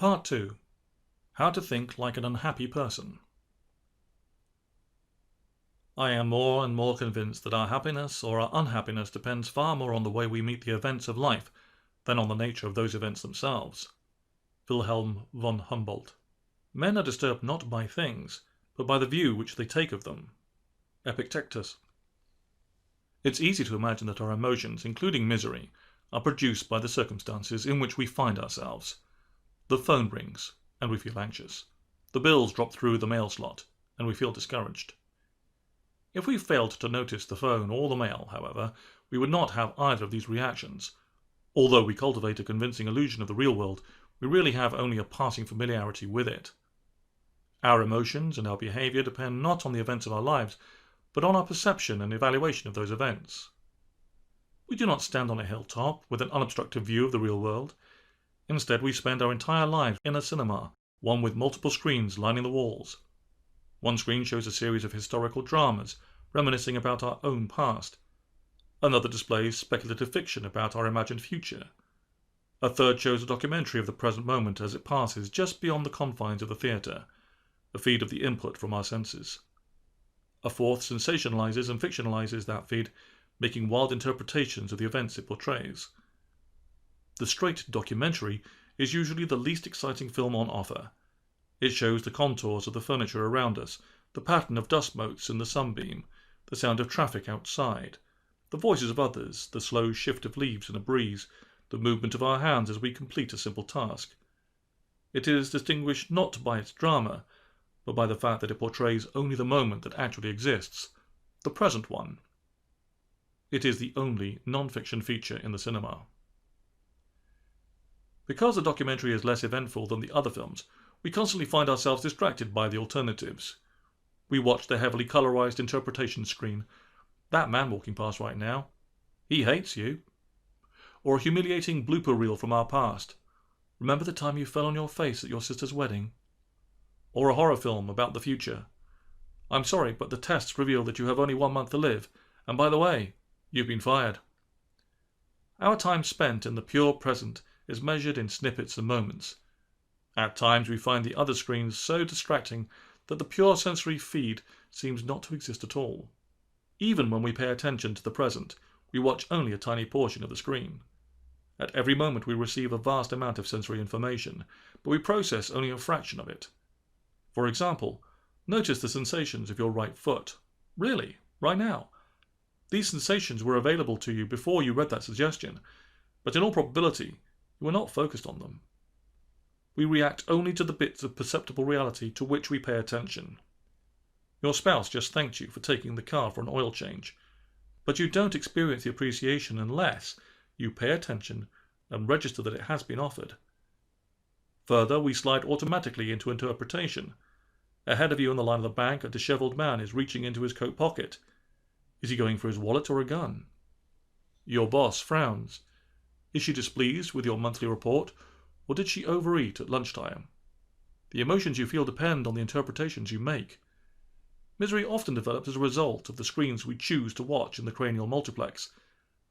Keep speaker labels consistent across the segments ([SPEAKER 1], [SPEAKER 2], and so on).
[SPEAKER 1] Part 2. How to think like an unhappy person. I am more and more convinced that our happiness or our unhappiness depends far more on the way we meet the events of life than on the nature of those events themselves. Wilhelm von Humboldt. Men are disturbed not by things, but by the view which they take of them. Epictetus. It's easy to imagine that our emotions, including misery, are produced by the circumstances in which we find ourselves. The phone rings, and we feel anxious. The bills drop through the mail slot, and we feel discouraged. If we failed to notice the phone or the mail, however, we would not have either of these reactions. Although we cultivate a convincing illusion of the real world, we really have only a passing familiarity with it. Our emotions and our behavior depend not on the events of our lives, but on our perception and evaluation of those events. We do not stand on a hilltop with an unobstructed view of the real world. Instead, we spend our entire lives in a cinema, one with multiple screens lining the walls. One screen shows a series of historical dramas, reminiscing about our own past. Another displays speculative fiction about our imagined future. A third shows a documentary of the present moment as it passes just beyond the confines of the theatre, a feed of the input from our senses. A fourth sensationalizes and fictionalizes that feed, making wild interpretations of the events it portrays. The straight documentary is usually the least exciting film on offer. It shows the contours of the furniture around us, the pattern of dust motes in the sunbeam, the sound of traffic outside, the voices of others, the slow shift of leaves in a breeze, the movement of our hands as we complete a simple task. It is distinguished not by its drama, but by the fact that it portrays only the moment that actually exists, the present one. It is the only non-fiction feature in the cinema. Because the documentary is less eventful than the other films, we constantly find ourselves distracted by the alternatives. We watch the heavily colorized interpretation screen. That man walking past right now, he hates you. Or a humiliating blooper reel from our past. Remember the time you fell on your face at your sister's wedding? Or a horror film about the future. I'm sorry, but the tests reveal that you have only 1 month to live, and by the way, you've been fired. Our time spent in the pure present is measured in snippets and moments. At times we find the other screens so distracting that the pure sensory feed seems not to exist at all. Even when we pay attention to the present, we watch only a tiny portion of the screen. At every moment we receive a vast amount of sensory information, but we process only a fraction of it. For example, notice the sensations of your right foot. Really, right now. These sensations were available to you before you read that suggestion, but in all probability, you were not focused on them. We react only to the bits of perceptible reality to which we pay attention. Your spouse just thanked you for taking the car for an oil change, but you don't experience the appreciation unless you pay attention and register that it has been offered. Further, we slide automatically into interpretation. Ahead of you in the line of the bank, a disheveled man is reaching into his coat pocket. Is he going for his wallet or a gun? Your boss frowns. Is she displeased with your monthly report, or did she overeat at lunchtime? The emotions you feel depend on the interpretations you make. Misery often develops as a result of the screens we choose to watch in the cranial multiplex,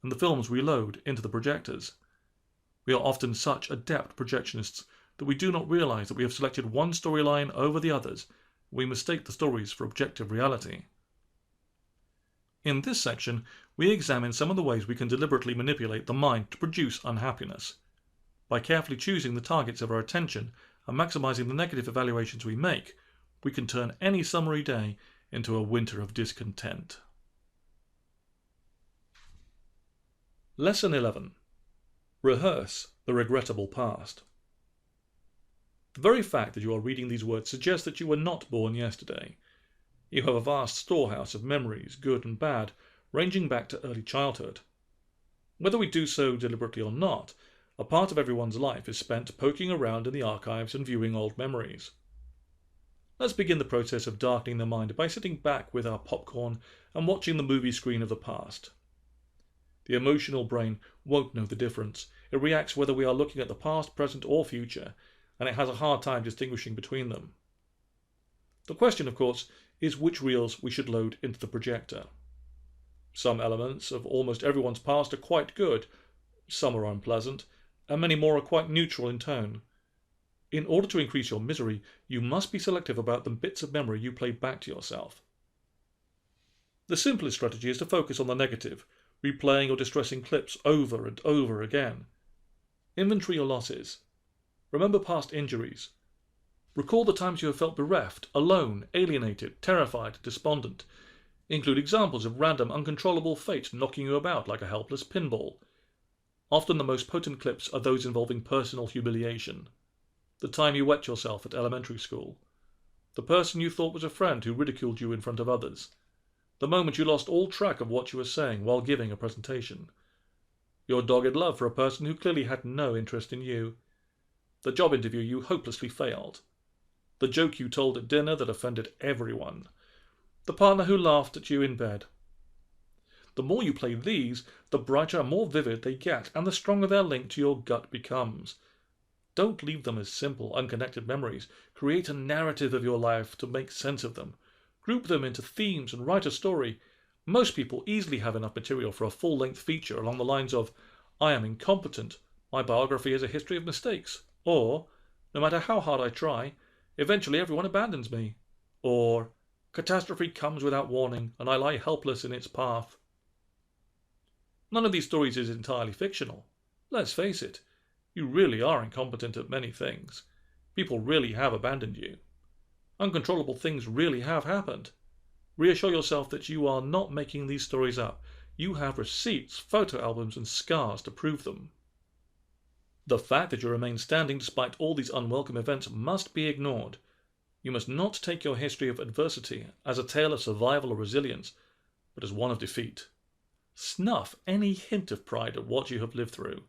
[SPEAKER 1] and the films we load into the projectors. We are often such adept projectionists that we do not realize that we have selected one storyline over the others, and we mistake the stories for objective reality. In this section, we examine some of the ways we can deliberately manipulate the mind to produce unhappiness. By carefully choosing the targets of our attention and maximizing the negative evaluations we make, we can turn any summery day into a winter of discontent. Lesson 11. Rehearse the regrettable past. The very fact that you are reading these words suggests that you were not born yesterday. You have a vast storehouse of memories, good and bad, ranging back to early childhood. Whether we do so deliberately or not, a part of everyone's life is spent poking around in the archives and viewing old memories. Let's begin the process of darkening the mind by sitting back with our popcorn and watching the movie screen of the past. The emotional brain won't know the difference. It reacts whether we are looking at the past, present, or future, and it has a hard time distinguishing between them. The question, of course, is which reels we should load into the projector. Some elements of almost everyone's past are quite good, some are unpleasant, and many more are quite neutral in tone. In order to increase your misery, you must be selective about the bits of memory you play back to yourself. The simplest strategy is to focus on the negative, replaying your distressing clips over and over again. Inventory your losses. Remember past injuries. Recall the times you have felt bereft, alone, alienated, terrified, despondent. Include examples of random, uncontrollable fate knocking you about like a helpless pinball. Often the most potent clips are those involving personal humiliation. The time you wet yourself at elementary school. The person you thought was a friend who ridiculed you in front of others. The moment you lost all track of what you were saying while giving a presentation. Your dogged love for a person who clearly had no interest in you. The job interview you hopelessly failed. The joke you told at dinner that offended everyone. The partner who laughed at you in bed. The more you play these, the brighter and more vivid they get, and the stronger their link to your gut becomes. Don't leave them as simple, unconnected memories. Create a narrative of your life to make sense of them. Group them into themes and write a story. Most people easily have enough material for a full-length feature along the lines of, "I am incompetent. My biography is a history of mistakes." Or, "No matter how hard I try, eventually everyone abandons me." Or, "Catastrophe comes without warning, and I lie helpless in its path." None of these stories is entirely fictional. Let's face it, you really are incompetent at many things. People really have abandoned you. Uncontrollable things really have happened. Reassure yourself that you are not making these stories up. You have receipts, photo albums, and scars to prove them. The fact that you remain standing despite all these unwelcome events must be ignored. You must not take your history of adversity as a tale of survival or resilience, but as one of defeat. Snuff any hint of pride at what you have lived through.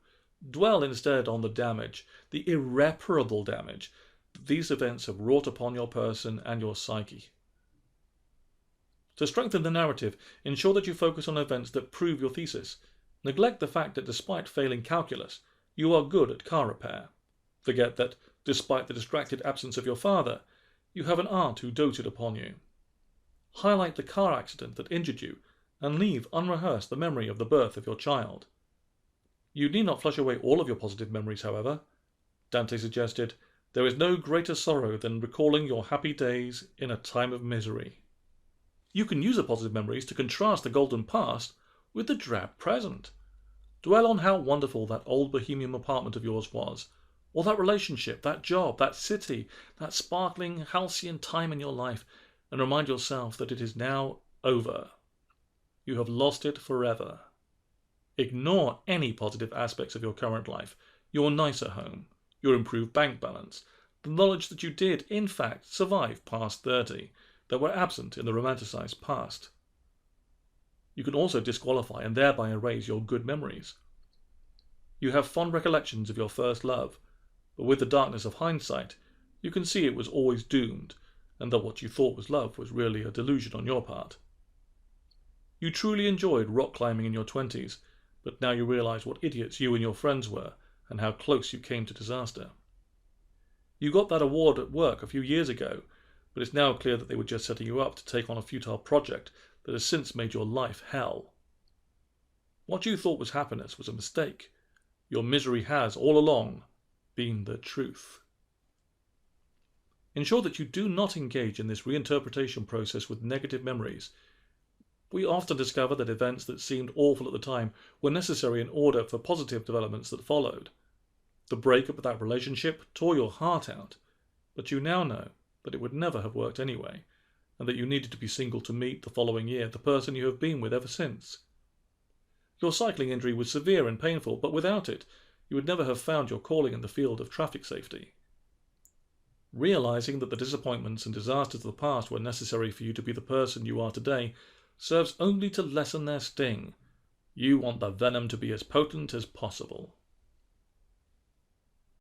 [SPEAKER 1] Dwell instead on the damage, the irreparable damage, that these events have wrought upon your person and your psyche. To strengthen the narrative, ensure that you focus on events that prove your thesis. Neglect the fact that despite failing calculus, you are good at car repair. Forget that, despite the distracted absence of your father, you have an aunt who doted upon you. Highlight the car accident that injured you, and leave unrehearsed the memory of the birth of your child. You need not flush away all of your positive memories, however. Dante suggested, "There is no greater sorrow than recalling your happy days in a time of misery." You can use the positive memories to contrast the golden past with the drab present. Dwell on how wonderful that old bohemian apartment of yours was, or that relationship, that job, that city, that sparkling, halcyon time in your life, and remind yourself that it is now over. You have lost it forever. Ignore any positive aspects of your current life, your nicer home, your improved bank balance, the knowledge that you did, in fact, survive past 30, that were absent in the romanticized past. You can also disqualify and thereby erase your good memories. You have fond recollections of your first love, but with the darkness of hindsight, you can see it was always doomed, and that what you thought was love was really a delusion on your part. You truly enjoyed rock climbing in your 20s, but now you realize what idiots you and your friends were, and how close you came to disaster. You got that award at work a few years ago, but it's now clear that they were just setting you up to take on a futile project that has since made your life hell. What you thought was happiness was a mistake. Your misery has, all along, been the truth. Ensure that you do not engage in this reinterpretation process with negative memories. We often discover that events that seemed awful at the time were necessary in order for positive developments that followed. The breakup of that relationship tore your heart out, but you now know that it would never have worked anyway, and that you needed to be single to meet the following year the person you have been with ever since. Your cycling injury was severe and painful, but without it, you would never have found your calling in the field of traffic safety. Realizing that the disappointments and disasters of the past were necessary for you to be the person you are today serves only to lessen their sting. You want the venom to be as potent as possible.